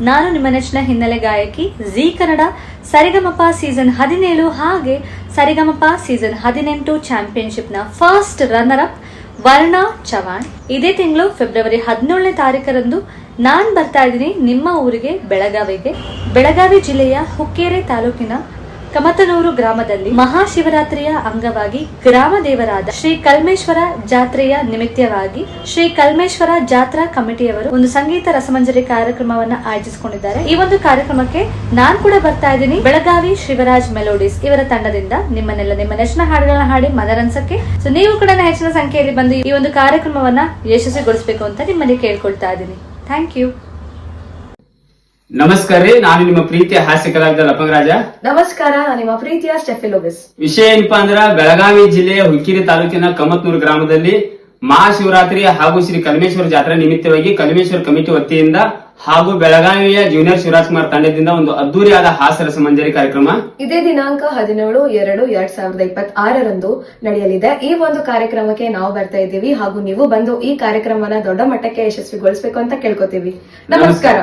ನಾನು ನಿಮ್ಮ ನೆಚ್ಚಿನ ಹಿನ್ನೆಲೆ ಗಾಯಕಿ ಜೀ ಕನ್ನಡ ಸರಿಗಮಪ ಸೀಸನ್ 17 ಹಾಗೆ ಸರಿಗಮಪ ಸೀಸನ್ 18 ಚಾಂಪಿಯನ್ಶಿಪ್ ನ ಫಸ್ಟ್ ರನ್ನರ್ ಅಪ್ ವರ್ಣಾ ಚವಾಣ್. ಇದೇ ತಿಂಗಳು ಫೆಬ್ರವರಿ 17ನೇ ತಾರೀಕರಂದು ನಾನ್ ಬರ್ತಾ ಇದ್ದೀನಿ ನಿಮ್ಮ ಊರಿಗೆ ಬೆಳಗಾವಿ ಜಿಲ್ಲೆಯ ಹುಕ್ಕೇರಿ ತಾಲೂಕಿನ ಕಮತನೂರು ಗ್ರಾಮದಲ್ಲಿ ಮಹಾಶಿವರಾತ್ರಿಯ ಅಂಗವಾಗಿ ಗ್ರಾಮ ದೇವರಾದ ಶ್ರೀ ಕಲ್ಮೇಶ್ವರ ಜಾತ್ರೆಯ ನಿಮಿತ್ತವಾಗಿ ಶ್ರೀ ಕಲ್ಮೇಶ್ವರ ಜಾತ್ರಾ ಕಮಿಟಿಯವರು ಒಂದು ಸಂಗೀತ ರಸಮಂಜರಿ ಕಾರ್ಯಕ್ರಮವನ್ನ ಆಯೋಜಿಸಿಕೊಂಡಿದ್ದಾರೆ. ಈ ಒಂದು ಕಾರ್ಯಕ್ರಮಕ್ಕೆ ನಾನ್ ಕೂಡ ಬರ್ತಾ ಇದ್ದೀನಿ. ಬೆಳಗಾವಿ ಶಿವರಾಜ್ ಮೆಲೋಡಿಸ್ ಇವರ ತಂಡದಿಂದ ನಿಮ್ಮ ನೆಚ್ಚಿನ ಹಾಡುಗಳನ್ನ ಹಾಡಿ ಮನರಂಜಕ್ಕೆ. ಸೊ ನೀವು ಕೂಡ ಹೆಚ್ಚಿನ ಸಂಖ್ಯೆಯಲ್ಲಿ ಬಂದು ಈ ಒಂದು ಕಾರ್ಯಕ್ರಮವನ್ನ ಯಶಸ್ವಿಗೊಳಿಸಬೇಕು ಅಂತ ನಿಮ್ಮಲ್ಲಿ ಕೇಳ್ಕೊಳ್ತಾ ಇದ್ದೀನಿ. Thank you. ನಮಸ್ಕಾರ ರೀ, ನಾನು ನಿಮ್ಮ ಪ್ರೀತಿಯ ಹಾಸ್ಯ ಕಲಾವಿದ ಲಪಂಗರಾಜ. ನಮಸ್ಕಾರ, ನಿಮ್ಮ ಪ್ರೀತಿಯ ಸ್ಟೆಫಿಲೋಬಿಸ್. ವಿಷಯ ಏನಪ್ಪಾ ಅಂದ್ರ, ಬೆಳಗಾವಿ ಜಿಲ್ಲೆಯ ಹುಕ್ಕೇರಿ ತಾಲೂಕಿನ ಕಮತ್ನೂರು ಗ್ರಾಮದಲ್ಲಿ ಮಹಾಶಿವರಾತ್ರಿ ಹಾಗೂ ಶ್ರೀ ಕಲ್ಮೇಶ್ವರ ಜಾತ್ರೆ ನಿಮಿತ್ತವಾಗಿ ಕಲ್ಮೇಶ್ವರ ಕಮಿಟಿ ವತಿಯಿಂದ ಹಾಗೂ ಬೆಳಗಾವಿಯ ಜೂನಿಯರ್ ಶಿವರಾಜ್ ಕುಮಾರ್ ತಂಡದಿಂದ ಒಂದು ಅದ್ದೂರಿಯಾದ ಹಾಸ್ಯ ರಸಮಂಜರಿ ಕಾರ್ಯಕ್ರಮ ಇದೇ ದಿನಾಂಕ 17/2/2026 ನಡೆಯಲಿದೆ. ಈ ಒಂದು ಕಾರ್ಯಕ್ರಮಕ್ಕೆ ನಾವು ಬರ್ತಾ ಇದ್ದೀವಿ ಹಾಗೂ ನೀವು ಬಂದು ಈ ಕಾರ್ಯಕ್ರಮನ ದೊಡ್ಡ ಮಟ್ಟಕ್ಕೆ ಯಶಸ್ವಿಗೊಳಿಸಬೇಕು ಅಂತ ಕೇಳ್ಕೊತೀವಿ. ನಮಸ್ಕಾರ.